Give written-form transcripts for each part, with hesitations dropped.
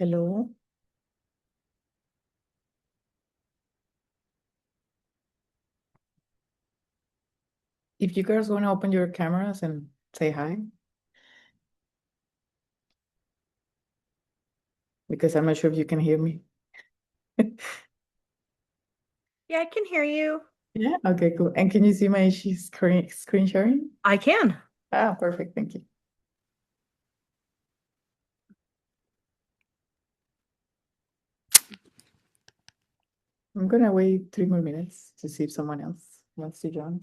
Hello. If you guys want to open your cameras and say hi, because I'm not sure if you can hear me. Yeah, I can hear you. Yeah, okay, cool. And can you see my screen sharing? I can. Ah, perfect. Thank you. I'm gonna wait 3 more minutes to see if someone else wants to join.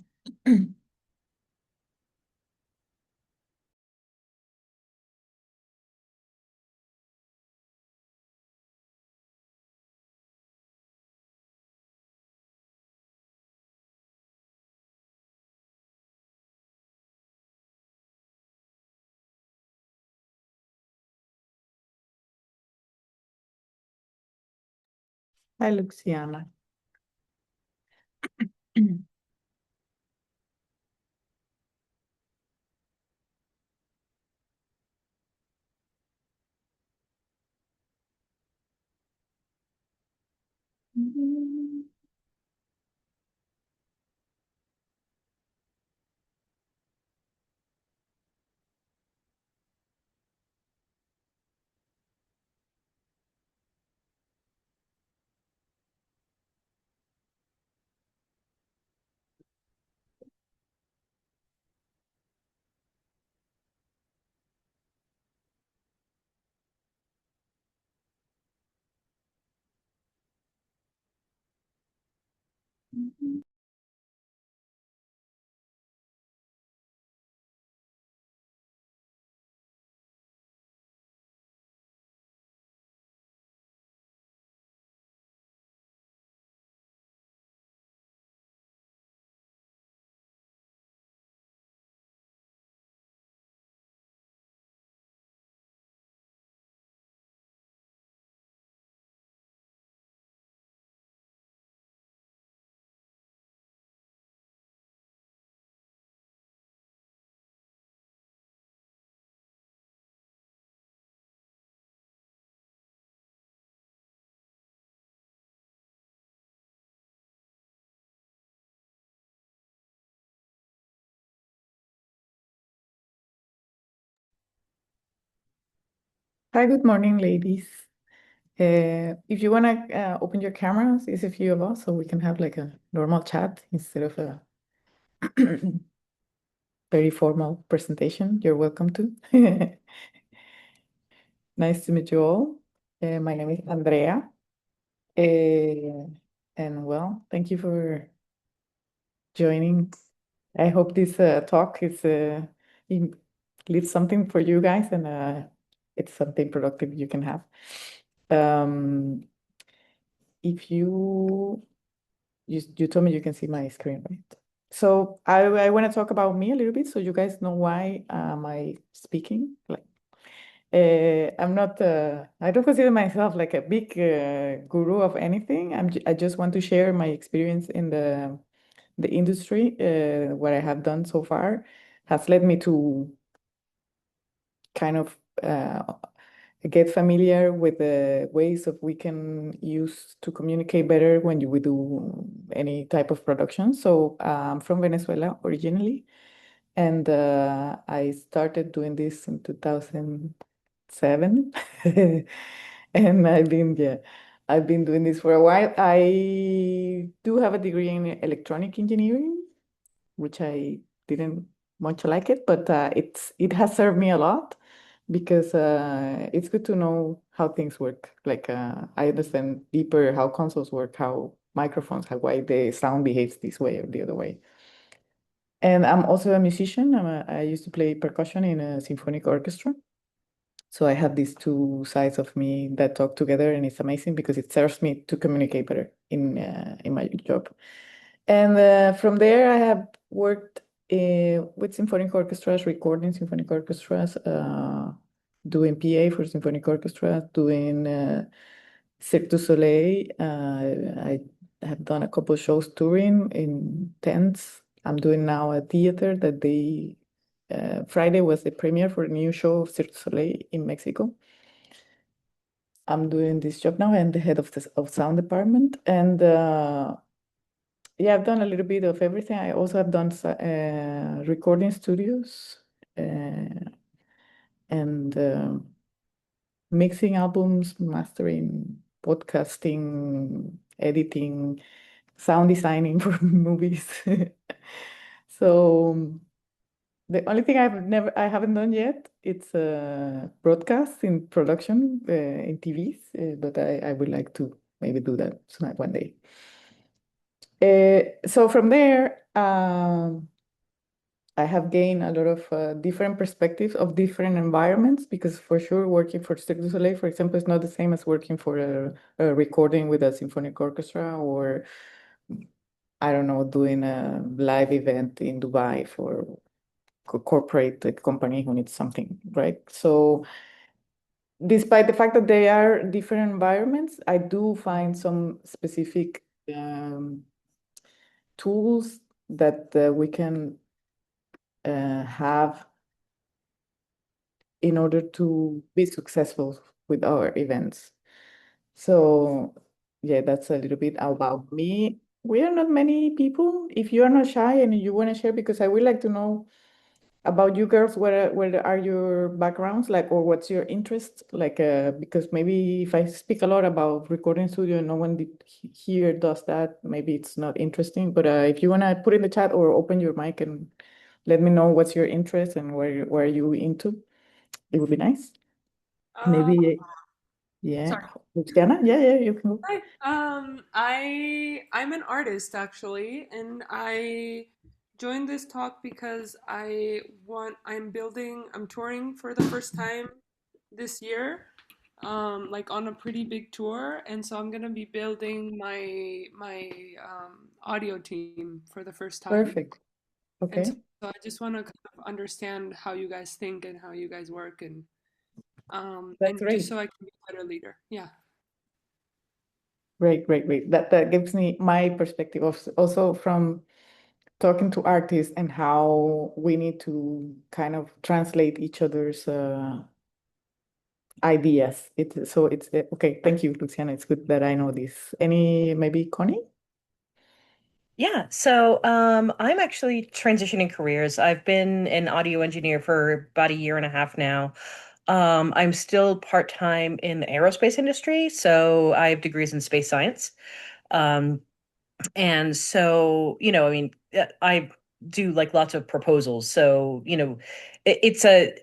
Hi, Luciana. Hi, good morning, ladies. If you want to open your cameras, it's a few of us, so we can have like a normal chat instead of a very formal presentation. You're welcome to. Nice to meet you all. My name is Andrea. And well, thank you for joining. I hope this talk is leaves something for you guys and it's something productive you can have. Um, if you told me you can see my screen, right? So I want to talk about me a little bit so you guys know why am I speaking. Like I'm not I don't consider myself like a big guru of anything. I just want to share my experience in the industry. What I have done so far has led me to kind of get familiar with the ways of we can use to communicate better when we do any type of production. So I'm from Venezuela originally, and I started doing this in 2007, and I've been doing this for a while. I do have a degree in electronic engineering, which I didn't much like it, but it has served me a lot because it's good to know how things work. Like I understand deeper how consoles work, how microphones, how why the sound behaves this way or the other way. And I'm also a musician. I used to play percussion in a symphonic orchestra. So I have these two sides of me that talk together, and it's amazing because it serves me to communicate better in my job. And from there, I have worked with symphonic orchestras, recording symphonic orchestras, doing PA for symphonic orchestras, doing Cirque du Soleil. I have done a couple shows touring in tents. I'm doing now a theater that Friday was the premiere for a new show of Cirque du Soleil in Mexico. I'm doing this job now. I'm the head of the sound department, and yeah, I've done a little bit of everything. I also have done recording studios and mixing albums, mastering, podcasting, editing, sound designing for movies. So the only thing I haven't done yet, it's broadcast in production in TVs, but I would like to maybe do that soon, one day. So from there, I have gained a lot of different perspectives of different environments because for sure working for Cirque du Soleil, for example, is not the same as working for a recording with a symphonic orchestra or I don't know, doing a live event in Dubai for corporate company who needs something, right? So despite the fact that they are different environments, I do find some specific tools that we can have in order to be successful with our events. So yeah, that's a little bit about me. We are not many people. If you are not shy and you want to share, because I would like to know about you girls, what are your backgrounds like, or what's your interest? Like, because maybe if I speak a lot about recording studio and no one here does that, maybe it's not interesting. But if you want to put in the chat or open your mic and let me know what's your interest and where are you into, it would be nice. Uh, Maybe, yeah. sorry. Luciana? Yeah, yeah, you can go. Hi. I'm an artist actually, and I joined this talk because I'm touring for the first time this year, like on a pretty big tour, and so I'm gonna be building my audio team for the first time. Perfect. And Okay. so I just want to kind of understand how you guys think and how you guys work That's and just great. so I can be a better leader. Yeah. Great, great, great. That gives me my perspective of also from talking to artists and how we need to kind of translate each other's ideas. It's okay. Thank you, Luciana. It's good that I know this. Any maybe Connie? Yeah, so I'm actually transitioning careers. I've been an audio engineer for about a year and a half now. I'm still part-time in the aerospace industry, so I have degrees in space science. Um, and so, I mean, I do like lots of proposals. So, it's a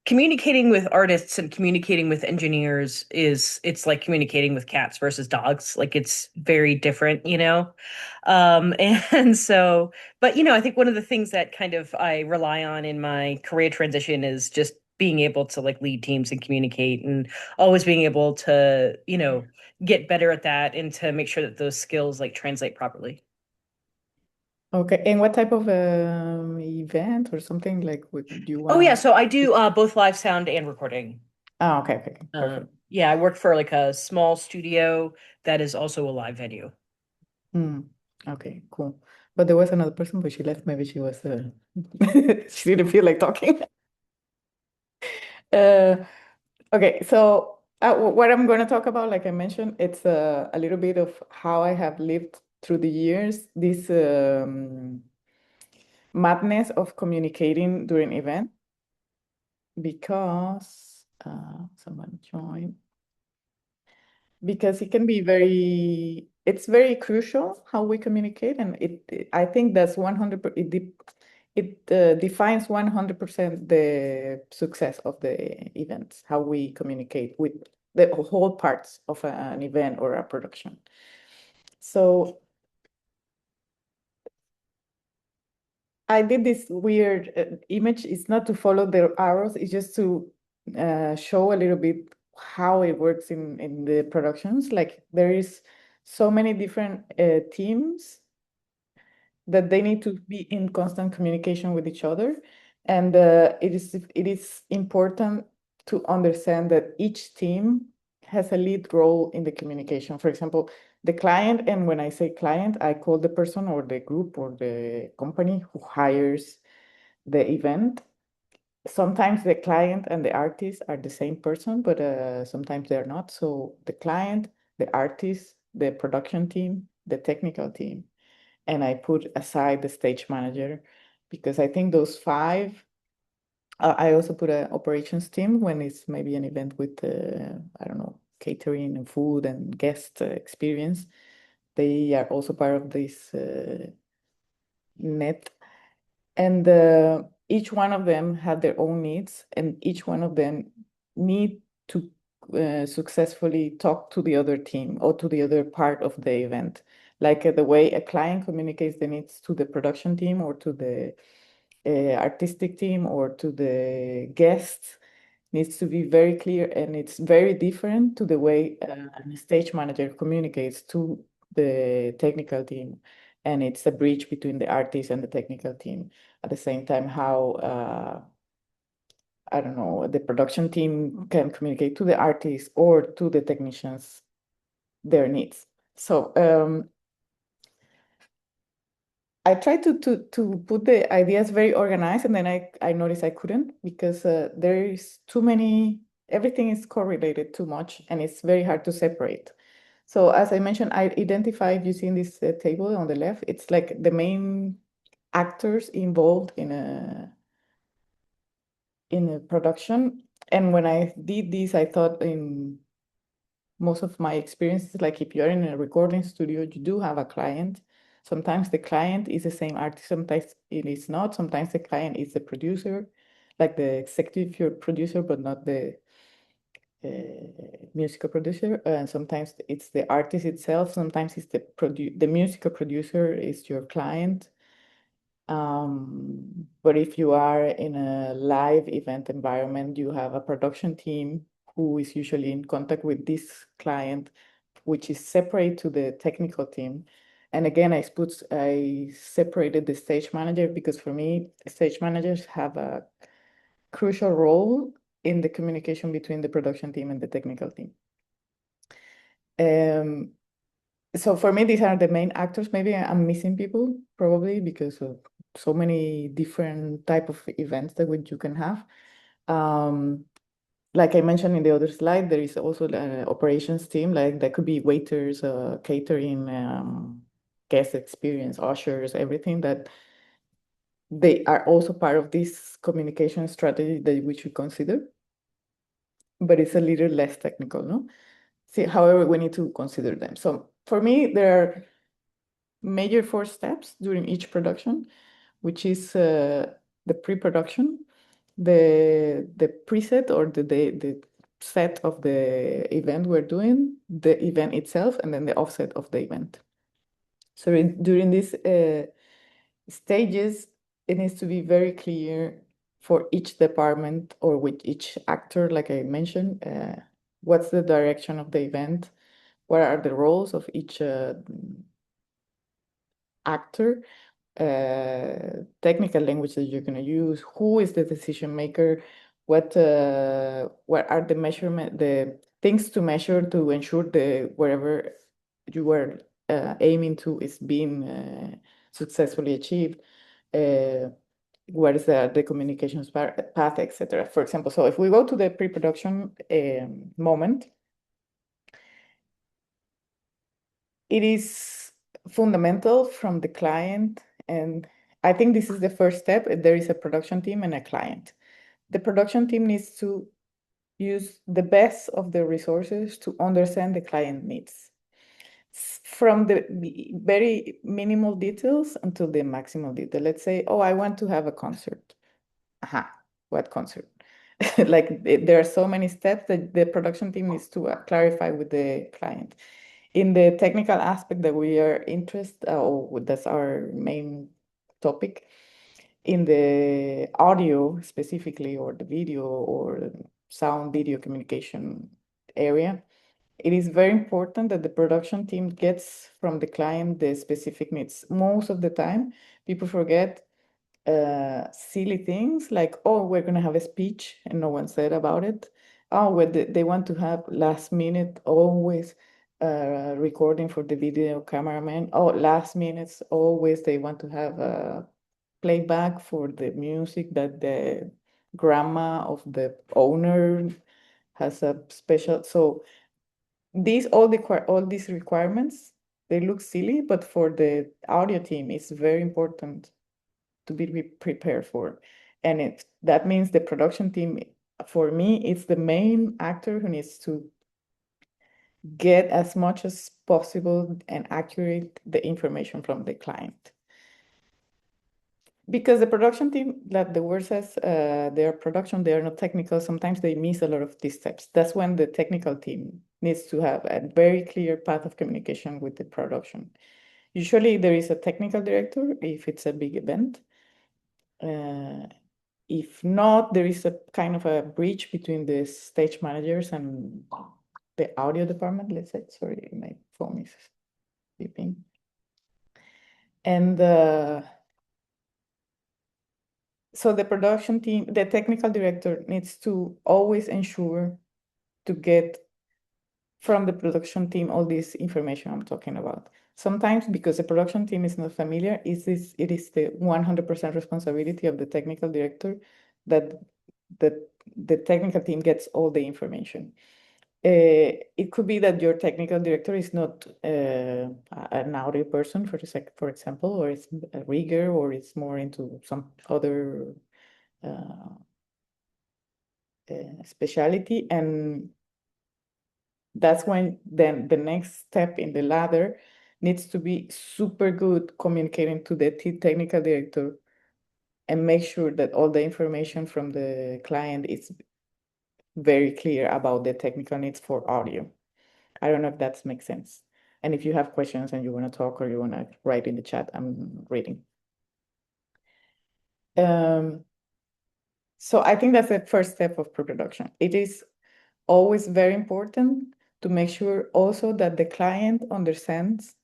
communicating with artists and communicating with engineers it's like communicating with cats versus dogs. Like it's very different. And so, but I think one of the things that kind of I rely on in my career transition is just being able to like lead teams and communicate and always being able to, get better at that and to make sure that those skills like translate properly. Okay, and what type of event or something like do you Oh yeah, wanna? so I do both live sound and recording. Ah, okay, okay, perfect. Yeah, I work for like a small studio that is also a live venue. Mm, okay, cool. But there was another person, but she left. Maybe she was she didn't feel like talking. Uh, okay, so what I'm going to talk about, like I mentioned, it's a little bit of how I have lived through the years, this madness of communicating during event, because someone joined. Because it can be it's very crucial how we communicate, and I think that's 100 it defines 100% the success of the events, how we communicate with the whole parts of an event or a production. So I did this weird image. It's not to follow the arrows, it's just to show a little bit how it works in the productions. Like there is so many different teams that they need to be in constant communication with each other. And it is important to understand that each team has a lead role in the communication. For example, the client, and when I say client, I call the person or the group or the company who hires the event. Sometimes the client and the artist are the same person, but sometimes they're not. So the client, the artist, the production team, the technical team, and I put aside the stage manager because I think those five. I also put an operations team when it's maybe an event with I don't know, catering and food and guest experience. They are also part of this net, and each one of them have their own needs, and each one of them need to successfully talk to the other team or to the other part of the event. Like the way a client communicates the needs to the production team or to the artistic team or to the guests needs to be very clear, and it's very different to the way a stage manager communicates to the technical team, and it's a bridge between the artist and the technical team. At the same time, how I don't know, the production team can communicate to the artist or to the technicians their needs. So I tried to put the ideas very organized, and then I noticed I couldn't because there is too many. Everything is correlated too much, and it's very hard to separate. So as I mentioned, I identified using this table on the left. It's like the main actors involved in a production. And when I did this, I thought in most of my experiences, like if you're in a recording studio, you do have a client. Sometimes the client is the same artist, sometimes it is not. Sometimes the client is the producer, like the executive producer, but not the musical producer. And sometimes it's the artist itself. Sometimes it's the musical producer is your client. But if you are in a live event environment, you have a production team who is usually in contact with this client, which is separate to the technical team. And again, I separated the stage manager because for me, stage managers have a crucial role in the communication between the production team and the technical team. Um, so for me, these are the main actors. Maybe I'm missing people probably because of so many different type of events that which you can have. Um, like I mentioned in the other slide, there is also the operations team. Like that could be waiters, catering, guest experience, ushers, everything that they are also part of this communication strategy that we should consider. but it's a little less technical, no? See, however, we need to consider them. So for me, there are major four steps during each production, which is the pre-production, the preset or the set of the event we're doing, the event itself, and then the offset of the event. So during these stages, it needs to be very clear for each department or with each actor, like I mentioned, what's the direction of the event, what are the roles of each actor, technical language that you're going to use, who is the decision maker, what are the measurement, the things to measure to ensure the wherever you were aiming to is being successfully achieved. What is the communications path, etc. For example, so if we go to the pre-production moment, it is fundamental from the client, and I think this is the first step. There is a production team and a client. The production team needs to use the best of the resources to understand the client needs, from the very minimal details until the maximal detail. Let's say, oh, I want to have a concert. Aha, what concert? Like there are so many steps that the production team needs to clarify with the client. In the technical aspect that we are interested, or that's our main topic, in the audio specifically, or the video or sound video communication area, it is very important that the production team gets from the client the specific needs. Most of the time, people forget silly things like, oh, we're going to have a speech and no one said about it. Oh, they want to have last minute always recording for the video cameraman. Oh, last minutes always they want to have a playback for the music that the grandma of the owner has a special. So all these requirements, they look silly, but for the audio team, it's very important to be prepared for. And that means the production team, for me, it's the main actor who needs to get as much as possible and accurate the information from the client. Because the production team, like the word says, they are production, they are not technical. Sometimes they miss a lot of these steps. That's when the technical team needs to have a very clear path of communication with the production. Usually there is a technical director if it's a big event. If not, there is a kind of a breach between the stage managers and the audio department, let's say. Sorry, my phone is beeping. And so the production team, the technical director needs to always ensure to get from the production team all this information I'm talking about. Sometimes because the production team is not familiar, it is the 100% responsibility of the technical director that the technical team gets all the information. It could be that your technical director is not an audio person, for example, or it's a rigger, or it's more into some other specialty, and that's when then the next step in the ladder needs to be super good communicating to the technical director and make sure that all the information from the client is very clear about the technical needs for audio. I don't know if that makes sense. And if you have questions and you want to talk or you want to write in the chat, I'm reading. So I think that's the first step of pre-production. It is always very important to make sure also that the client understands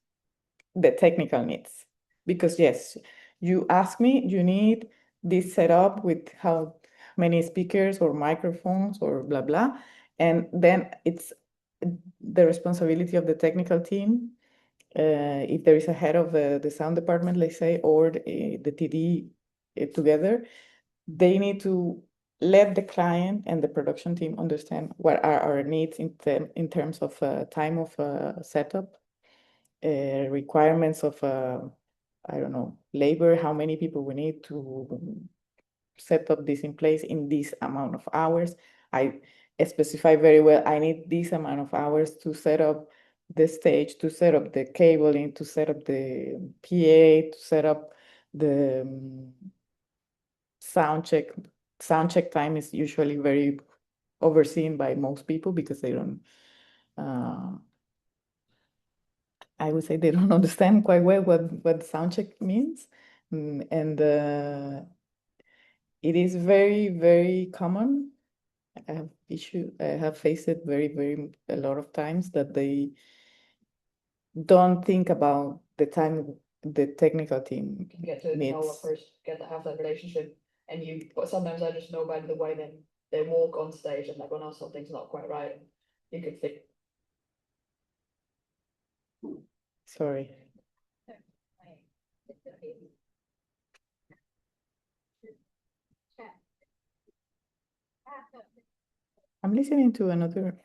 the technical needs. Because yes, you ask me, you need this setup with how many speakers or microphones or blah, blah. And then it's the responsibility of the technical team. If there is a head of the sound department, let's say, or the TD together, they need to let the client and the production team understand what are our needs in terms of time of setup, requirements of, I don't know, labor, how many people we need to set up this in place in this amount of hours. specify very well, I need this amount of hours to set up the stage, to set up the cabling, to set up the PA, to set up the sound check. Sound check time is usually very overseen by most people because they don't, uh, I would say they don't understand quite well what sound check means. And it is very, very common. I have faced it very, very a lot of times that they don't think about the time the technical team Get to know a needs. person, get to have that relationship, and you. But sometimes I just know by the way they walk on stage and like, oh no, something's not quite right. You could think. Sorry. I'm listening to another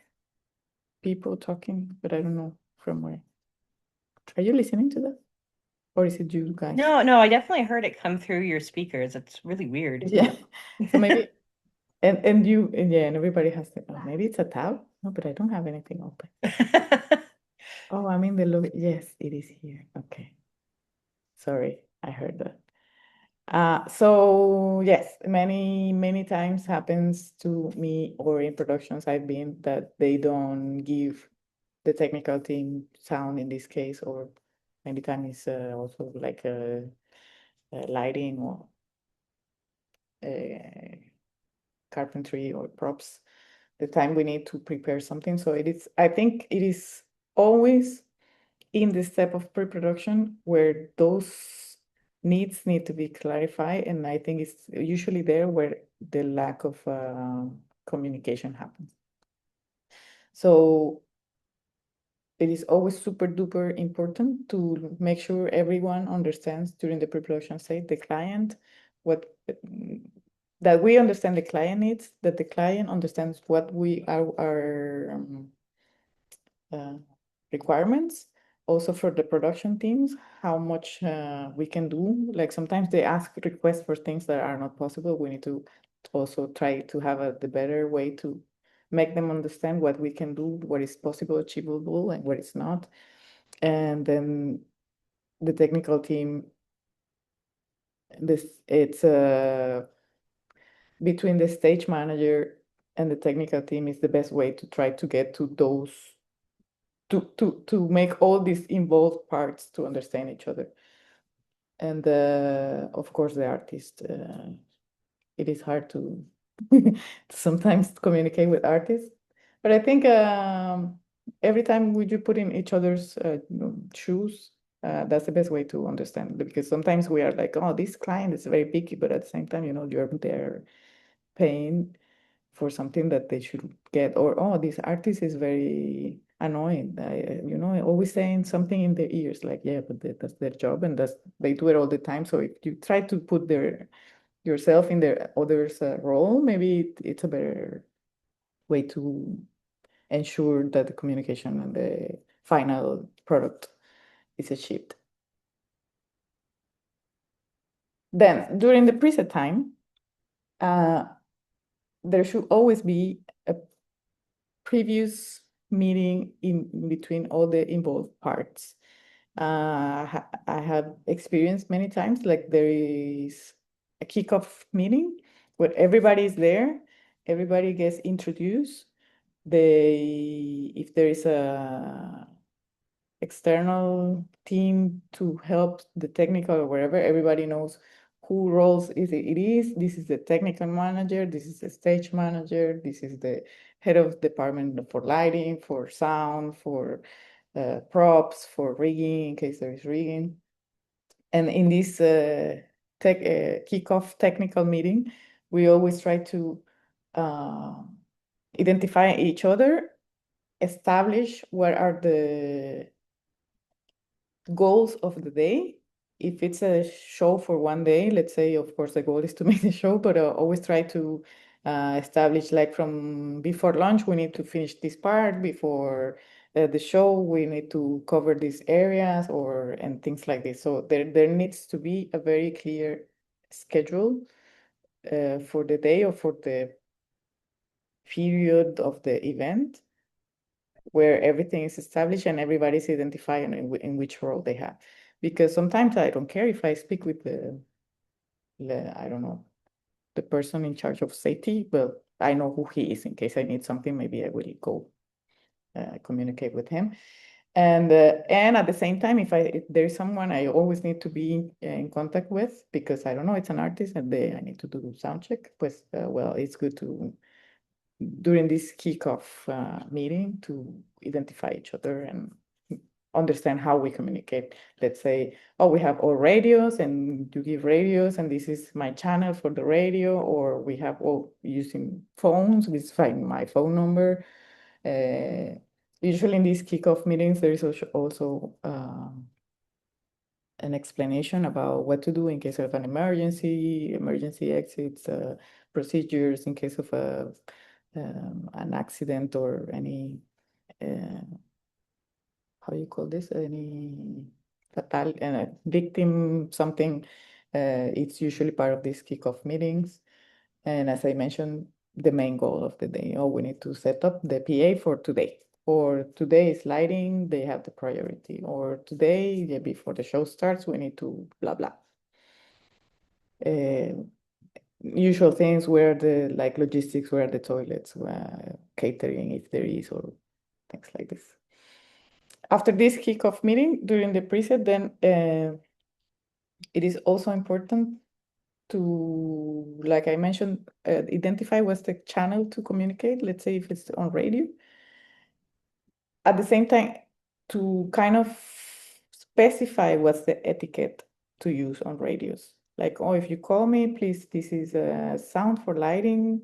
people talking, but I don't know from where. Are you listening to that? Or is it you guys? No, no, I definitely heard it come through your speakers. It's really weird. Yeah. So maybe and you and yeah, and everybody has to maybe it's a tab. No, but I don't have anything open. Oh, I'm in the lobby. Yes, it is here. Okay. Sorry, I heard that. So yes, many times happens to me or in productions I've been that they don't give the technical team sound in this case, or many times it's also like lighting or uh, carpentry or props. The time we need to prepare something. So it is. I think it is always in the step of pre-production where those needs need to be clarified, and I think it's usually there where the lack of communication happens. So it is always super duper important to make sure everyone understands during the pre-production stage the client, what that we understand the client needs, that the client understands what we are our uh, requirements. Also for the production teams, how much we can do. Like sometimes they ask requests for things that are not possible. We need to also try to have the better way to make them understand what we can do, what is possible, achievable, and what is not. And then the technical team, this it's between the stage manager and the technical team is the best way to try to get to those to make all these involved parts to understand each other. And of course, the artist. It is hard to sometimes communicate with artists, but I think every time we do put in each other's shoes, that's the best way to understand. Because sometimes we are like, oh, this client is very picky, but at the same time, you're there paying for something that they should get, or oh, this artist is very annoying. Always saying something in their ears, like yeah, but that's their job, and they do it all the time. So if you try to put yourself in their others' role, maybe it's a better way to ensure that the communication and the final product is achieved. Then during the preset time, uh, there should always be a previous meeting in between all the involved parts. I have experienced many times like there is a kickoff meeting where everybody is there, everybody gets introduced. If there is a external team to help the technical or wherever, everybody knows who roles it is. This is the technical manager, this is the stage manager, this is the head of department for lighting, for sound, for props, for rigging in case there is rigging. And in this kickoff technical meeting, we always try to uh, identify each other, establish what are the goals of the day. If it's a show for one day, let's say, of course, the goal is to make the show, but always try to establish, like from before lunch, we need to finish this part. Before the show, we need to cover these areas and things like this. So there needs to be a very clear schedule for the day or for the period of the event where everything is established and everybody's identifying in which role they have. Because sometimes I don't care if I speak with I don't know, the person in charge of safety, but I know who he is in case I need something. Maybe I will go communicate with him. And at the same time, if there is someone I always need to be in contact with because I don't know, it's an artist and I need to do sound check. Pues, well, it's good to during this kickoff meeting to identify each other and understand how we communicate. Let's say, oh, we have all radios and you give radios and this is my channel for the radio, or we have all using phones, this is fine, my phone number. Usually in these kickoff meetings, there is also an explanation about what to do in case of an emergency exits, procedures in case of an accident or any how you call this, any fatal victim, something. It's usually part of these kickoff meetings. And as I mentioned, the main goal of the day, oh, we need to set up the PA for today. Or today is lighting, they have the priority. Or today, yeah, before the show starts, we need to blah, blah. Usual things where the like logistics, where the toilets, catering, if there is, or things like this. After this kickoff meeting during the preset, then it is also important to, like I mentioned, identify what's the channel to communicate. Let's say if it's on radio. At the same time, to kind of specify what's the etiquette to use on radios. Like, oh, if you call me, please, this is a sound for lighting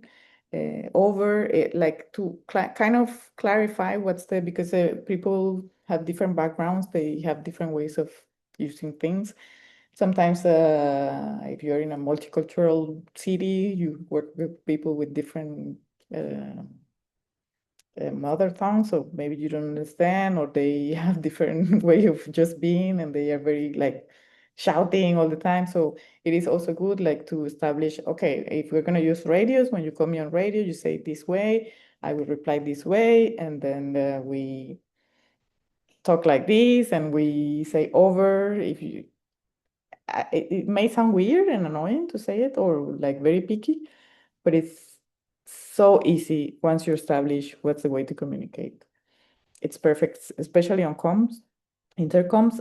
over it, like to kind of clarify what's the, because people have different backgrounds, they have different ways of using things. Sometimes if you're in a multicultural city, you work with people with different mother tongue, so maybe you don't understand, or they have different way of just being, and they are very like shouting all the time. So it is also good like to establish, okay, if we're gonna use radios, when you call me on radio, you say it this way, I will reply this way, and then we talk like this, and we say over. If you, it may sound weird and annoying to say it, or like very picky, but it's so easy once you establish what's the way to communicate. It's perfect, especially on comms, intercoms.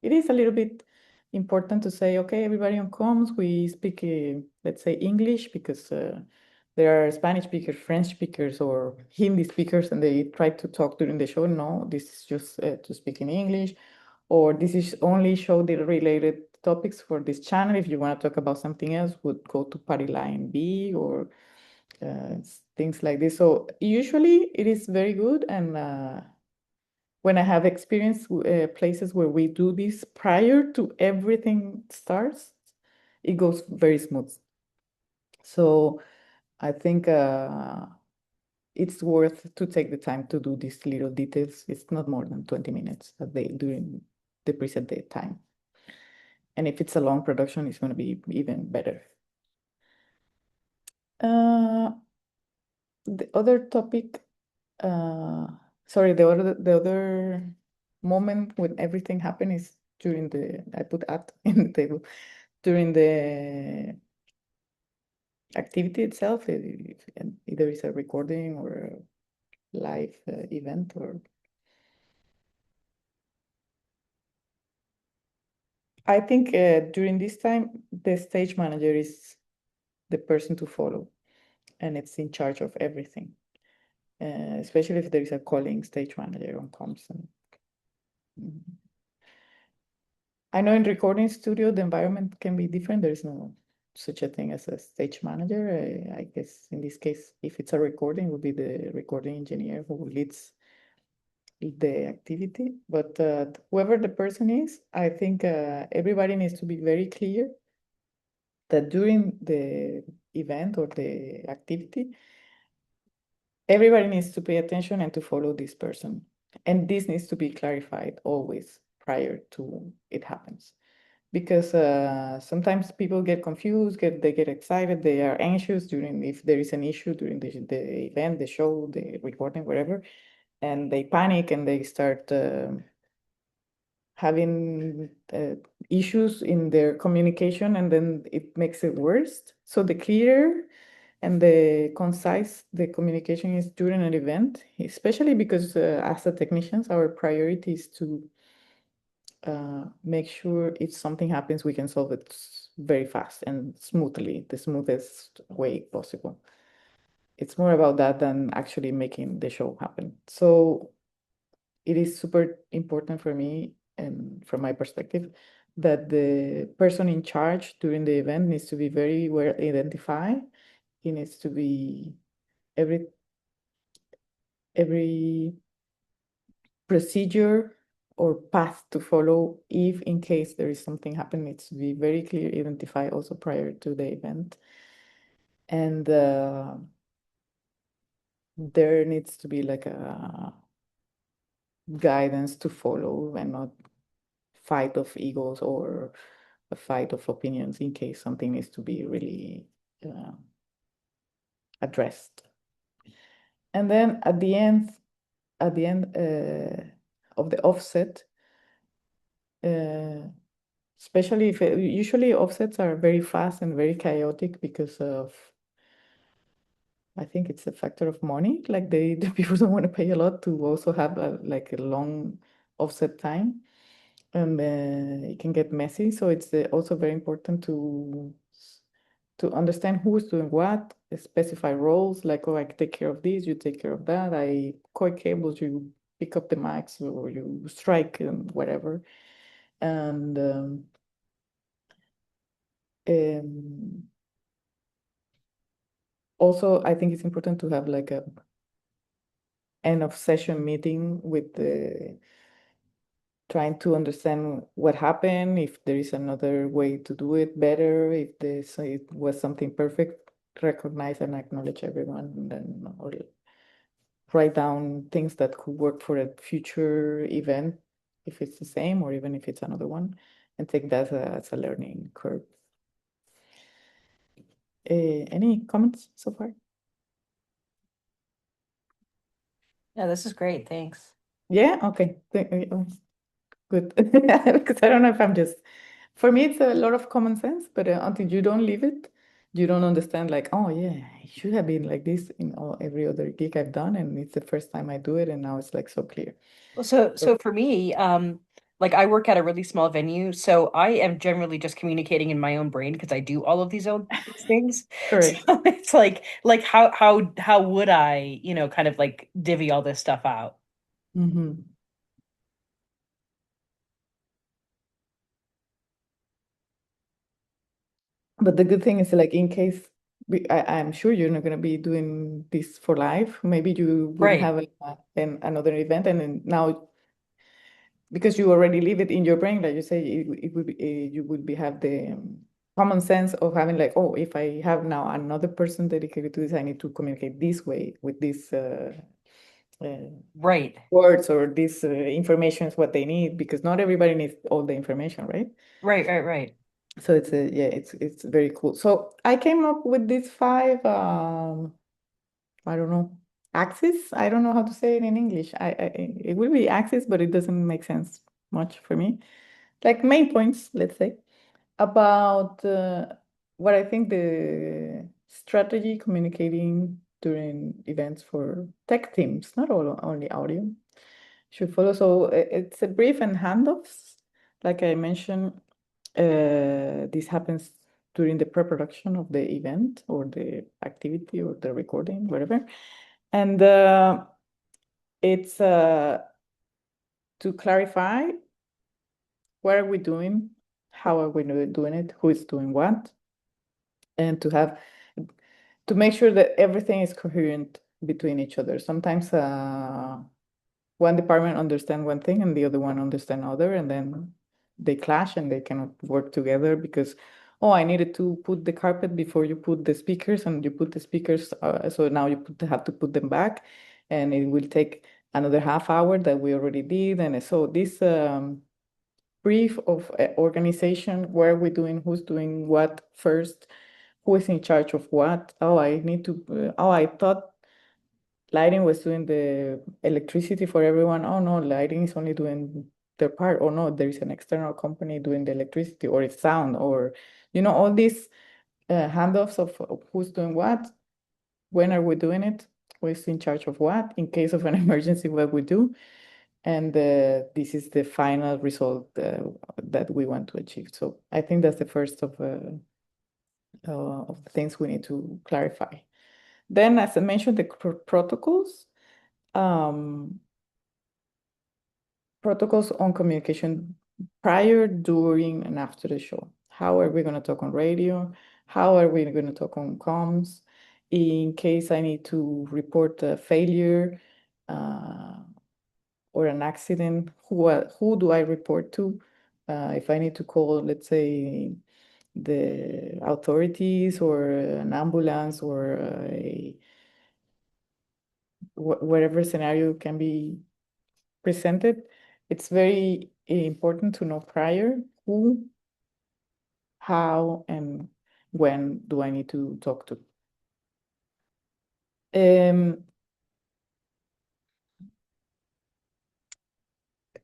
It is a little bit important to say, okay, everybody on comms, we speak, let's say English, because there are Spanish speakers, French speakers, or Hindi speakers, and they try to talk during the show. No, this is just to speak in English, or this is only show the related topics for this channel. If you want to talk about something else, would go to party line B, or things like this. So usually it is very good. And when I have experienced places where we do this prior to everything starts, it goes very smooth. So I think it's worth to take the time to do these little details. It's not more than 20 minutes a day during the preset day time. And if it's a long production, it's going to be even better. The other topic, sorry, the other moment when everything happened is during I put at in the table, during the activity itself. Either it's a recording or a live event, or I think during this time, the stage manager is the person to follow, and it's in charge of everything, especially if there is a calling stage manager on comms. Mhm. I know in recording studio, the environment can be different. There is no such a thing as a stage manager. I guess in this case, if it's a recording, it would be the recording engineer who leads the activity. But whoever the person is, I think everybody needs to be very clear that during the event or the activity, everybody needs to pay attention and to follow this person. And this needs to be clarified always prior to it happens. because sometimes people get confused, they get excited, they are anxious during if there is an issue during the event, the show, the recording, whatever, and they panic and they start having issues in their communication, and then it makes it worse. So the clearer and the concise the communication is during an event, especially because as a technicians, our priority is to make sure if something happens, we can solve it very fast and smoothly, the smoothest way possible. It's more about that than actually making the show happen. So it is super important for me and from my perspective that the person in charge during the event needs to be very well identified. He needs to be every procedure or path to follow if in case there is something happen needs to be very clear identified also prior to the event, and there needs to be like a guidance to follow and not fight of egos or a fight of opinions in case something needs to be really uh, addressed. And then at the end of the offset, uh, especially if usually offsets are very fast and very chaotic because of, I think it's a factor of money. Like the people don't want to pay a lot to also have like a long offset time, and it can get messy. So it's also very important to understand who's doing what, specify roles. Like, oh, I take care of this, you take care of that. I cord cables, you pick up the mics, or you strike and whatever. And um, also, I think it's important to have like a end of session meeting with the trying to understand what happened, if there is another way to do it better, if it was something perfect, recognize and acknowledge everyone, and then or write down things that could work for a future event, if it's the same or even if it's another one, and take that as a learning curve. Any comments so far? Yeah, this is great. Thanks. Yeah, okay. Good. Because I don't know if I'm just, for me, it's a lot of common sense, but until you don't live it, you don't understand, like, oh, yeah, it should have been like this in every other gig I've done. And it's the first time I do it. And now it's like so clear. Well, so So, so for me, like I work at a really small venue, so I am generally just communicating in my own brain because I do all of these things. So correct. it's like how would I, kind of like divvy all this stuff out? Hmm. But the good thing is, like, in case I'm sure you're not going to be doing this for life, maybe you will Right, have another event, and then now because you already leave it in your brain, like you say, it would be, you would be have the common sense of having like, oh, if I have now another person dedicated to this, I need to communicate this way with these uh, right, words or this information is what they need, because not everybody needs all the information, right? right. So it's yeah, it's very cool. So I came up with these five I don't know, axis. I don't know how to say it in English. It will be axis, but it doesn't make sense much for me. Like main points, let's say, about what I think the strategy communicating during events for tech teams, not only audio, should follow. So it's a brief and handoffs. Like I mentioned, this happens during the pre-production of the event or the activity or the recording, whatever. And it's to clarify what are we doing, how are we doing it, who is doing what, and to make sure that everything is coherent between each other. Sometimes one department understand one thing and the other one understand other, and then they clash and they cannot work together because, oh, I needed to put the carpet before you put the speakers, and you put the speakers, so now have to put them back, and it will take another half hour that we already did, and so this. brief of organization, where we're doing, who's doing what first, who is in charge of what. Oh, I need to, oh, I thought lighting was doing the electricity for everyone. Oh no, lighting is only doing their part. Oh no, there is an external company doing the electricity, or it's sound, or all these handoffs of who's doing what, when are we doing it, who's in charge of what, in case of an emergency, what we do. And this is the final result that we want to achieve. So I think that's the first of the things we need to clarify. Then, as I mentioned, the protocols. Um, Protocols on communication prior, during, and after the show. How are we going to talk on radio? How are we going to talk on comms? In case I need to report a failure or an accident, who do I report to? If I need to call, let's say, the authorities or an ambulance or whatever scenario can be presented, it's very important to know prior who, how, and when do I need to talk to. Um,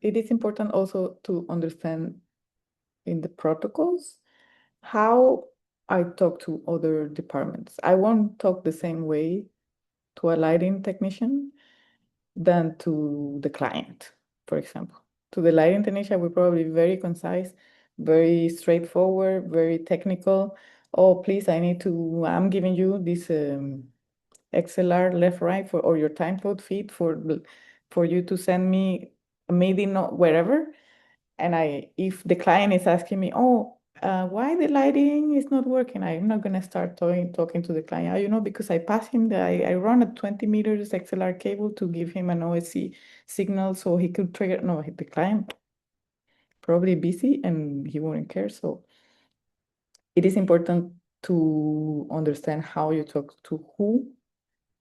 it is important also to understand in the protocols how I talk to other departments. I won't talk the same way to a lighting technician than to the client, for example. To the lighting technician, we probably be very concise, very straightforward, very technical. Oh, please, I'm giving you this XLR left, right or your time code feed for you to send me, maybe not wherever. And if the client is asking me, oh, why the lighting is not working, I'm not gonna start talking to the client. Because I pass him I run a 20 meters XLR cable to give him an OSC signal so he could trigger. No, the client probably busy and he wouldn't care. So it is important to understand how you talk to who,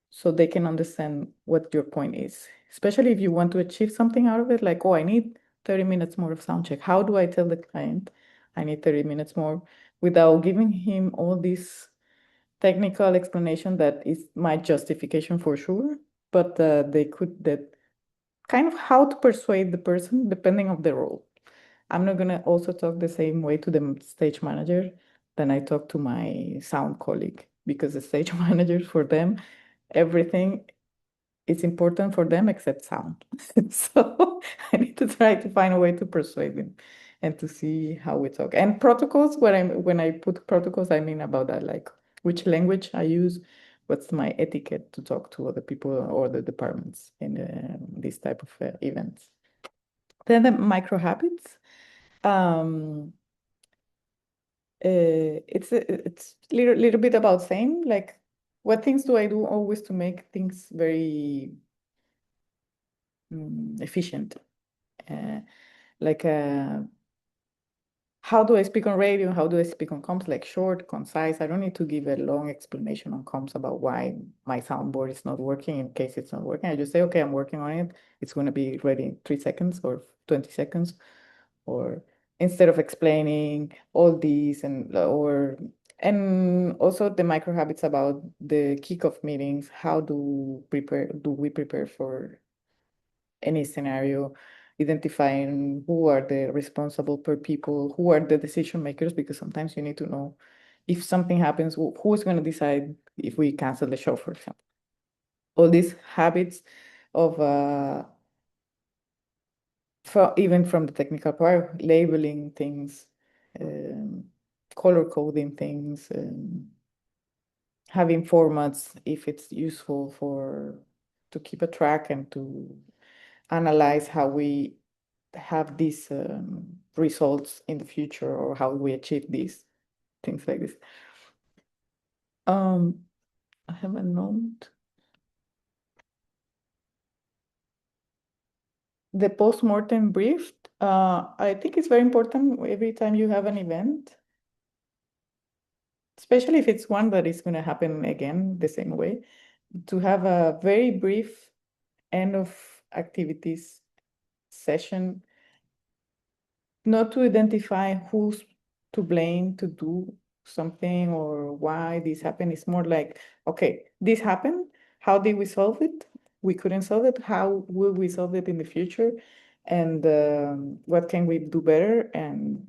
so they can understand what your point is. Especially if you want to achieve something out of it, like, oh, I need 30 minutes more of sound check. How do I tell the client I need 30 minutes more without giving him all this technical explanation that is my justification for sure, but that kind of how to persuade the person depending of the role. I'm not gonna also talk the same way to the stage manager than I talk to my sound colleague, because the stage managers, for them, everything is important for them except sound. So I need to try to find a way to persuade them and to see how we talk. And protocols, when I put protocols, I mean about that, like which language I use, what's my etiquette to talk to other people or the departments in this type of events. Then the micro habits. Um, it's little bit about same, like what things do I do always to make things very efficient. Uh, like how do I speak on radio? How do I speak on comms? Like short, concise. I don't need to give a long explanation on comms about why my soundboard is not working in case it's not working. I just say, okay, I'm working on it. It's going to be ready in 3 seconds or 20 seconds. Or instead of explaining all these and also the micro habits about the kickoff meetings. How do we prepare for any scenario, identifying who are the responsible per people, who are the decision makers, because sometimes you need to know if something happens, who is going to decide if we cancel the show, for example. All these habits of even from the technical part, labeling things, um, color coding things, having formats if it's useful to keep a track and to analyze how we have these results in the future, or how we achieve these things like this. Um, I have a note. The post-mortem brief. I think it's very important every time you have an event, especially if it's one that is going to happen again the same way, to have a very brief end of activities session not to identify who's to blame to do something or why this happened. It's more like, okay, this happened. How did we solve it? We couldn't solve it. How will we solve it in the future? And what can we do better? And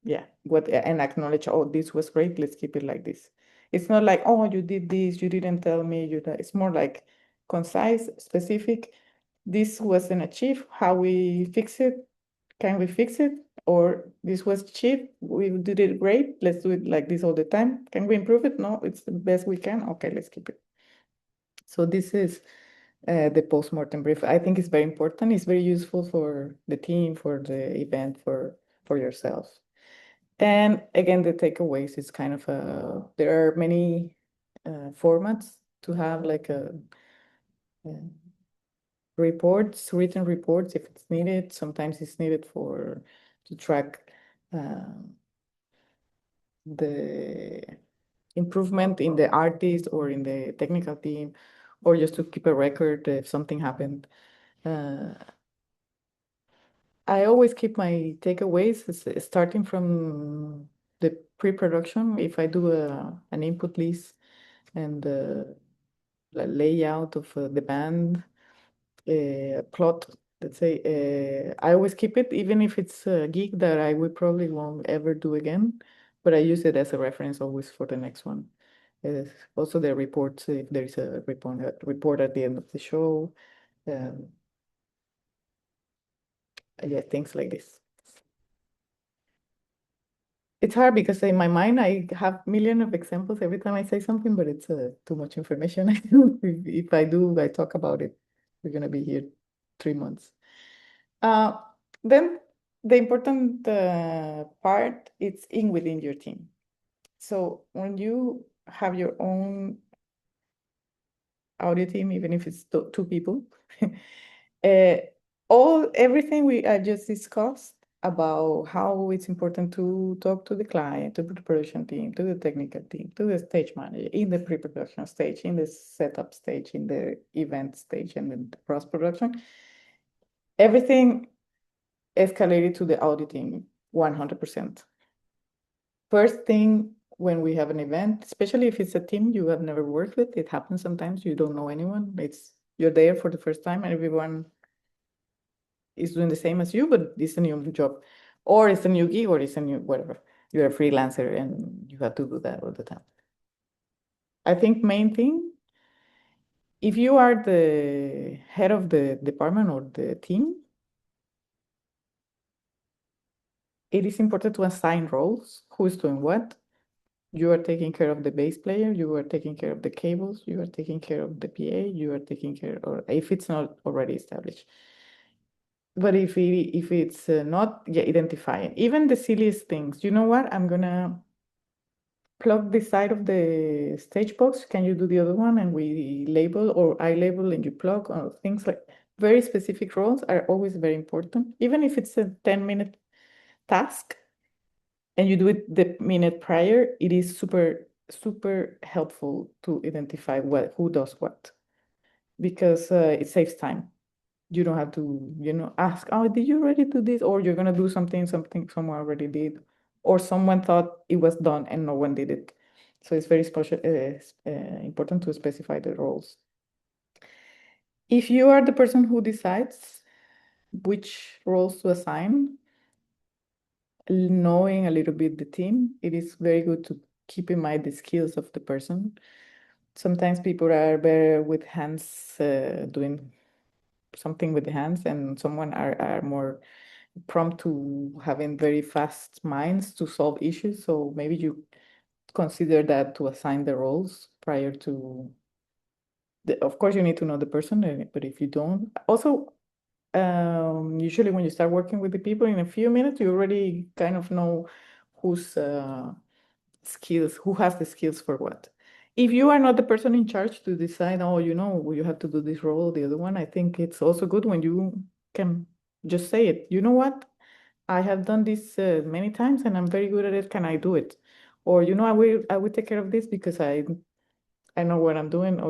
yeah, what and acknowledge, oh, this was great. Let's keep it like this. It's not like, oh, you did this, you didn't tell me. It's more like concise, specific. This wasn't achieved. How we fix it? Can we fix it? Or this was cheap, we did it great, let's do it like this all the time. Can we improve it? No, it's the best we can. Okay, let's keep it. So this is the postmortem brief. I think it's very important. It's very useful for the team, for the event, for yourself. And again, the takeaways is kind of there are many formats to have like a reports, written reports if it's needed. Sometimes it's needed for to track the improvement in the artist or in the technical team, or just to keep a record if something happened. Uh, I always keep my takeaways starting from the pre-production. If I do an input list and layout of the band, plot, let's say, I always keep it, even if it's a gig that I will probably won't ever do again, but I use it as a reference always for the next one. Also the reports, if there's a report at the end of the show, um, yeah, things like this. It's hard because in my mind I have million of examples every time I say something, but it's too much information. If I do, I talk about it. We're gonna be here 3 months. Uh, then the important part is in within your team. So when you have your own audio team, even if it's two people, uh, everything we just discussed about how it's important to talk to the client, to the production team, to the technical team, to the stage manager, in the pre-production stage, in the setup stage, in the event stage, and then the post-production, everything escalated to the auditing 100%. First thing when we have an event, especially if it's a team you have never worked with, it happens sometimes you don't know anyone. You're there for the first time and everyone is doing the same as you, but it's a new job. Or it's a new gig or it's a new whatever. You're a freelancer and you have to do that all the time. I think main thing, if you are the head of the department or the team, it is important to assign roles, who is doing what. You are taking care of the bass player, you are taking care of the cables, you are taking care of the PA, you are taking care, or if it's not already established. But if it's not, yeah, identifying even the silliest things. You know what? I'm gonna plug this side of the stage box. Can you do the other one? And we label, or I label and you plug, or things like very specific roles are always very important. Even if it's a 10-minute task, and you do it the minute prior, it is super, super helpful to identify who does what, because it saves time. You don't have to, ask, oh, did you already do this? Or you're gonna do something someone already did, or someone thought it was done and no one did it. So it's very special, important to specify the roles. If you are the person who decides which roles to assign, knowing a little bit the team, it is very good to keep in mind the skills of the person. Sometimes people are better with hands, doing something with the hands, and someone are more prompt to having very fast minds to solve issues. So maybe you consider that to assign the roles prior to of course you need to know the person, but if you don't, also usually when you start working with the people in a few minutes, you already kind of know whose skills, who has the skills for what. If you are not the person in charge to decide, oh, you have to do this role, the other one, I think it's also good when you can just say it. You know what? I have done this many times and I'm very good at it. Can I do it? Or, I will take care of this because I know what I'm doing.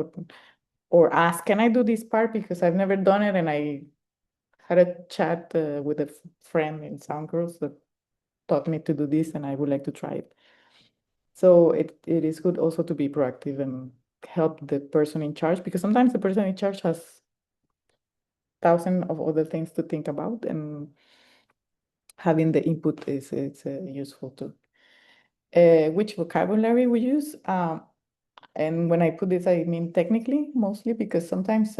Or ask, can I do this part because I've never done it and had a chat with a friend in Soundgirls that taught me to do this, and I would like to try it. So it is good also to be proactive and help the person in charge, because sometimes the person in charge has thousands of other things to think about, and having the input is useful too. Which vocabulary we use? And when I put this, I mean technically mostly, because sometimes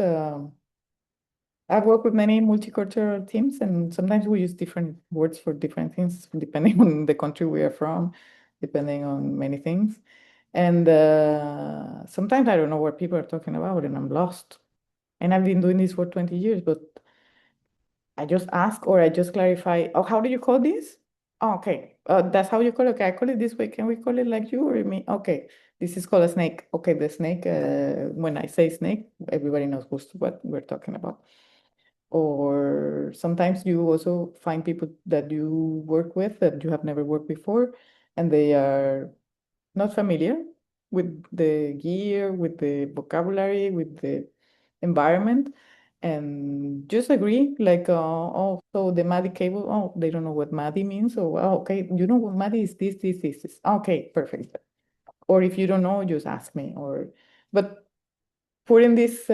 I've worked with many multicultural teams, and sometimes we use different words for different things depending on the country we are from, depending on many things. And sometimes I don't know what people are talking about, and I'm lost. And I've been doing this for 20 years, but I just ask or I just clarify. Oh, how do you call this? Oh, okay. That's how you call it. Okay, I call it this way. Can we call it like you or me? Okay, this is called a snake. Okay, the snake. When I say snake, everybody knows what we're talking about. Or sometimes you also find people that you work with that you have never worked before, and they are not familiar with the gear, with the vocabulary, with the environment, and just agree like, oh, so the MADI cable, oh, they don't know what MADI means, so oh, okay, you know what MADI is, this. Okay, perfect. Or if you don't know, just ask me. Or but putting this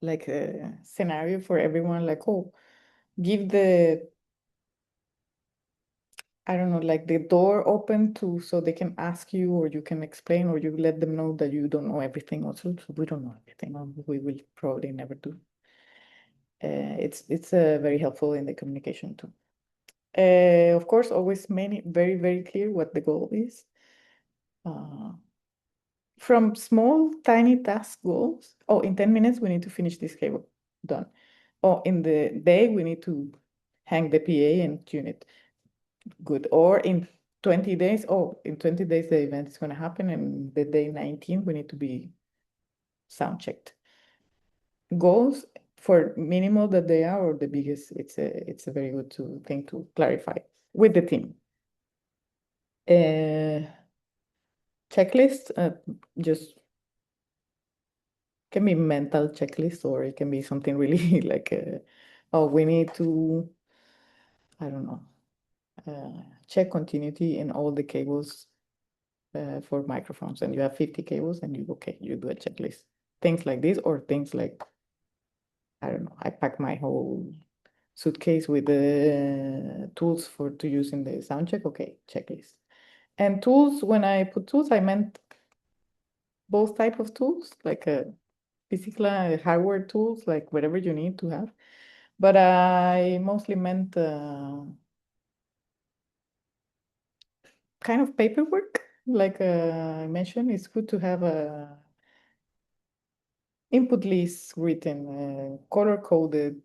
like a scenario for everyone, like, oh, give the, I don't know, like the door open to so they can ask you, or you can explain, or you let them know that you don't know everything also. So we don't know everything, or we will probably never do. It's very helpful in the communication too. Of course, always many very clear what the goal is. Uh, from small tiny task goals. Oh, in 10 minutes we need to finish this cable. Done. Oh, in the day we need to hang the PA and tune it. Good. Or in 20 days, oh, in 20 days the event is going to happen, and the day 19 we need to be sound checked. Goals, for minimal that they are or the biggest, it's a very good thing to clarify with the team. Uh, checklist, just can be mental checklist, or it can be something really like, oh, we need to, I don't know, check continuity in all the cables for microphones, and you have 50 cables, and you do a checklist. Things like this, or things like, I don't know, I pack my whole suitcase with the tools for to use in the sound check. Okay, checklist. And tools, when I put tools, I meant both type of tools, like a physical hardware tools, like whatever you need to have. But I mostly meant kind of paperwork. Like I mentioned, it's good to have a input list written, color coded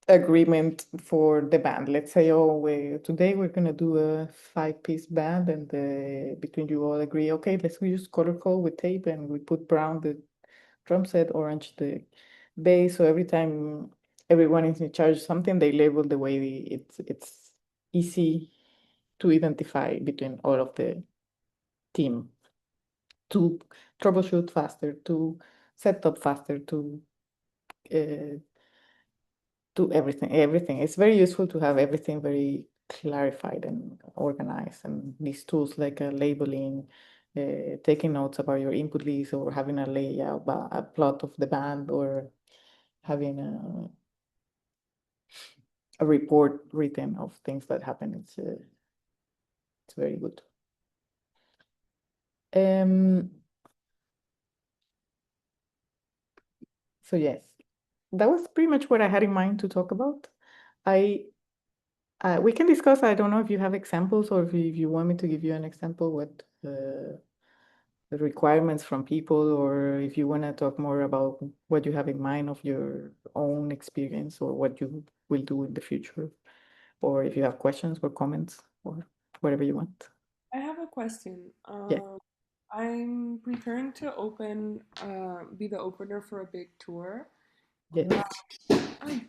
agreement for the band. Let's say, oh, today we're gonna do a 5-piece band, and between you all agree, okay, let's use color code with tape, and we put brown the drum set, orange the bass. So every time everyone is in charge of something, they label the way it's easy to identify between all of the team, to troubleshoot faster, to set up faster, to uh, do everything. It's very useful to have everything very clarified and organized. And these tools like labeling, taking notes about your input list, or having a layout, a plot of the band, or having a report written of things that happen. It's very good. Um, so yes, that was pretty much what I had in mind to talk about. I we can discuss. I don't know if you have examples, or if you want me to give you an example, what the requirements from people, or if you want to talk more about what you have in mind of your own experience, or what you will do in the future, or if you have questions or comments, or whatever you want. I have a question. Yeah. I'm preparing to be the opener for a big tour. Yes. Ay,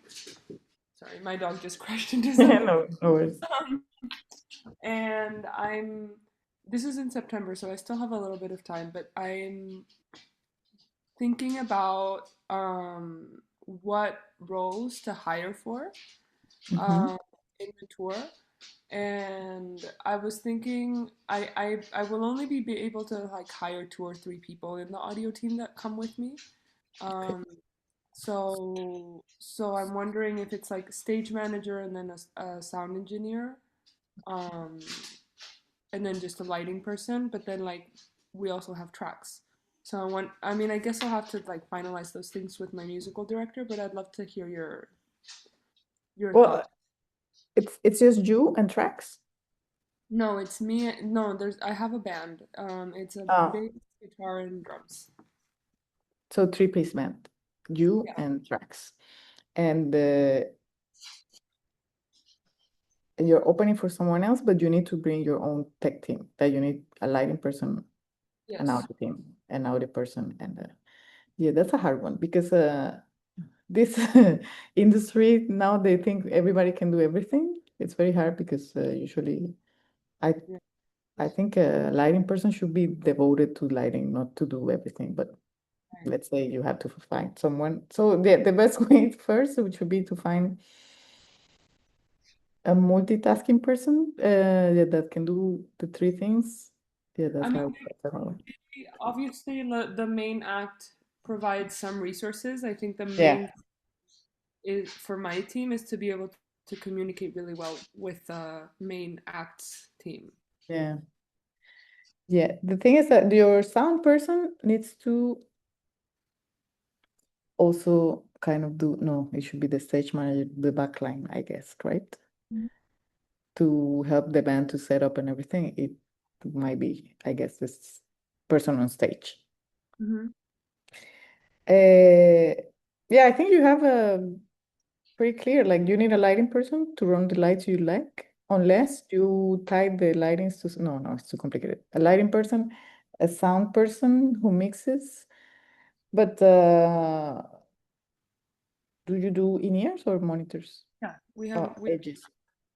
sorry, my dog just crashed into something. No, no worries. Um, and this is in September, so I still have a little bit of time, but I'm thinking about what roles to hire for Mm-hmm. um, in the tour. And I was thinking I will only be able to like hire 2 or 3 people in the audio team that come with me. Okay. Um, so I'm wondering if it's like stage manager and then a sound engineer, um, and then just a lighting person. But then like we also have tracks. So I mean, I guess I'll have to like finalize those things with my musical director. But I'd love to hear your Well, thoughts. it's just you and tracks. No, it's me. No, I have a band. It's a Oh, bass, guitar, and drums. so three-piece band, you Yeah. and tracks, and you're opening for someone else, but you need to bring your own tech team. That you need a lighting person, an Yes. audio team, an audio person, and yeah, that's a hard one because this industry now they think everybody can do everything. It's very hard because usually I Yeah. I think a lighting person should be devoted to lighting, not to do everything. But Right. let's say you have to find someone. So the best way first would should be to find a multitasking person yeah, that can do the three things. Yeah, I that's mean, how that's how. obviously, the main act provides some resources. I think the Yeah, main is for my team is to be able to communicate really well with the main acts team. yeah, yeah. The thing is that your sound person needs to also kind of do, no, it should be the stage manager, the backline, I guess, right? Mhm. To help the band to set up and everything, it might be, I guess, this person on stage. Mm-hmm. Uh, yeah, I think you have a pretty clear, like you need a lighting person to run the lights you like, unless you tie the lightings to, no, no, it's too complicated. A lighting person, a sound person who mixes, but do you do in-ears or monitors? Yeah, we have Oh, we. edges.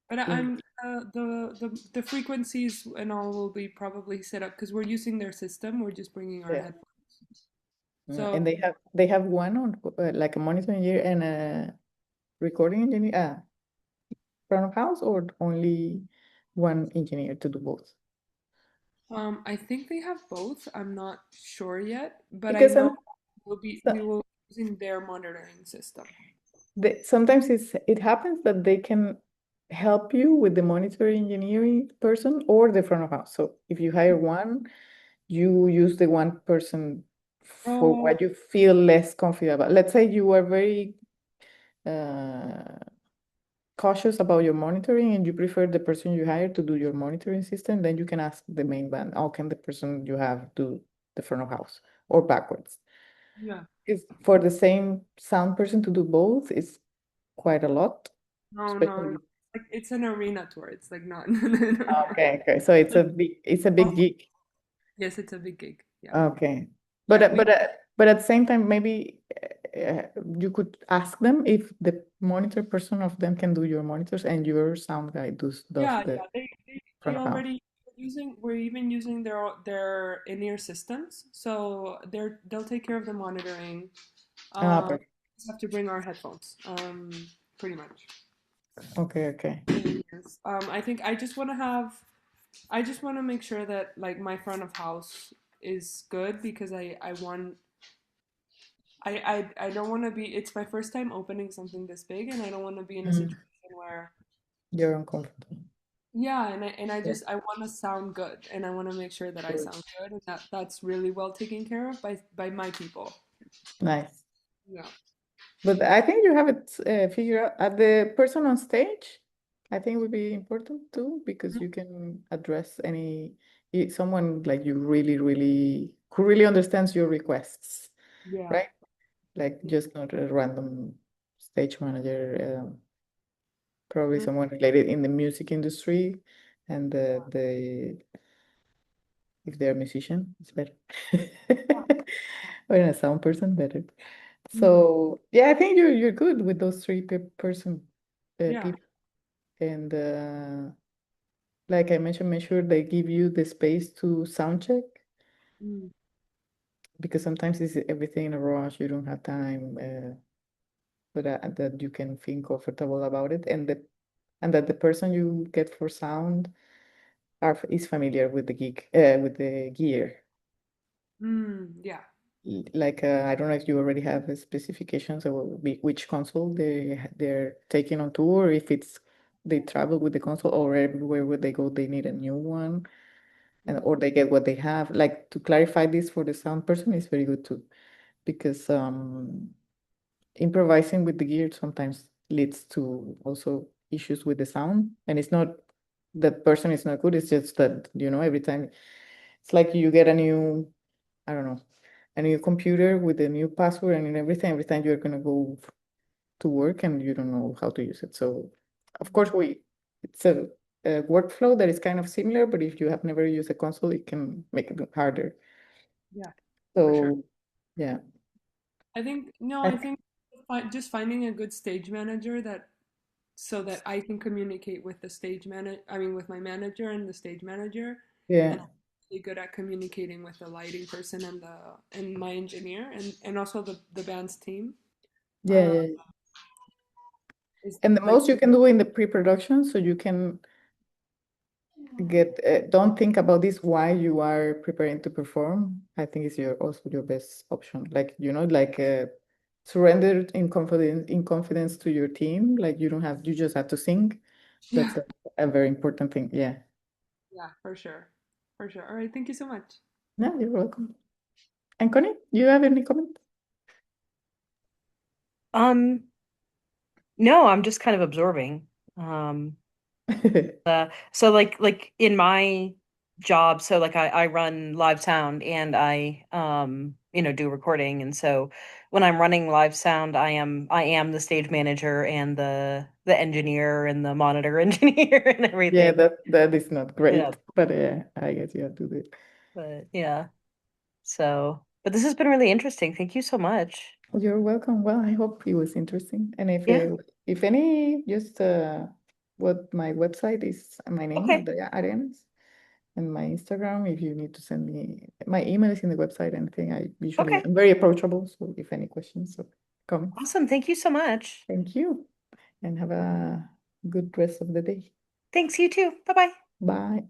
But In I'm the frequencies and all will be probably set up because we're using their system. We're just bringing our yeah. headphones. And So they have one on like a monitor engineer and a recording engineer, front of house, or only one engineer to do both? I think they have both. I'm not sure yet, but I Because know so- we will be using their monitoring system. sometimes it happens that they can help you with the monitor engineering person or the front of house. So if you hire one, you use the one person for Oh, what you feel less confident about. Let's say you are very uh, cautious about your monitoring and you prefer the person you hire to do your monitoring system, then you can ask the main band, how can the person you have do the front of house or backwards? yeah. Because for the same sound person to do both is quite a lot, No, no. especially. Like it's an arena tour. It's like not. No, no, no, no. Okay, okay. So it's a big Oh, gig. yes, it's a big gig. Yeah. Okay. But Yeah. uh, but uh, but at the same time, maybe you could ask them if the monitor person of them can do your monitors and your sound guy does Yeah, the yeah. They front of house. already we're even using their in-ear systems. So they'll take care of the monitoring. Ah, Um, perfect. just have to bring our headphones. Pretty much. Okay, okay. Yes. I think I just want to make sure that like my front of house is good because I want I don't want to be it's my first time opening something this big and I don't want to be in a Mm, situation where you're uncomfortable. yeah and I Yeah, just I want to sound good and I want to make sure that I good. sound good and that's really well taken care of by my people. Nice. Yeah. But I think you have it figured out. At the person on stage, I think would be important too, because you can address someone like you really, really, who really understands your requests, Yeah. right? Like just not a random stage manager, probably Mm, someone related in the music industry, and if they're a musician, it's better. Or a sound person, better. mm, So yeah, I think you're good with those three person yeah. people. And like I mentioned, make sure they give you the space to sound check Mm, because sometimes it's everything in a rush. You don't have time. so that you can feel comfortable about it, and that the person you get for sound is familiar with the gear. Yeah. Like I don't know if you already have specifications of which console they're taking on tour, if it's they travel with the console or everywhere where they go they need a new one, and or they get what they have. Like to clarify this for the sound person is very good too, because improvising with the gear sometimes leads to also issues with the sound, and it's not that person is not good, it's just that every time it's like you get a new, I don't know, a new computer with a new password and every time you're gonna go to work and you don't know how to use it. So of course it's a workflow that is kind of similar, but if you have never used a console, it can make it harder. Yeah, for sure. So yeah. I think no, I And- think just finding a good stage manager that so that I can communicate with the stage manager, I mean with my manager and the stage manager, and yeah, I'm really good at communicating with the lighting person and my engineer and also the band's team. yeah, Uh, yeah. is And the like most you can do in the pre-production, so you can don't think about this while you are preparing to perform. I think is also your best option. Like like surrender in confidence to your team. Like you just have to sing. yeah, That's a very important thing. Yeah. yeah, for sure. All right, thank you so much. Yeah, you're welcome. And Connie, you have any comment? Um, no, I'm just kind of absorbing. Um, so like in my job, so like I run live sound and I do recording, and so when I'm running live sound, I am the stage manager and the engineer and the monitor engineer and Yeah, everything. that is not Yeah, great, but I guess you have to do it. but yeah. So, but this has been really interesting. Thank you so much. You're welcome. Well, I hope it was interesting. And Yeah. if any, just what my website is, my name, Okay. Andrea Arenas, and my Instagram. If you need to send me, my email is in the website. Anything, Okay. I'm very approachable. So if any questions or comments, Awesome. Thank you so much. thank you, and have a good rest of the day. Thanks, you too. Bye-bye. Bye.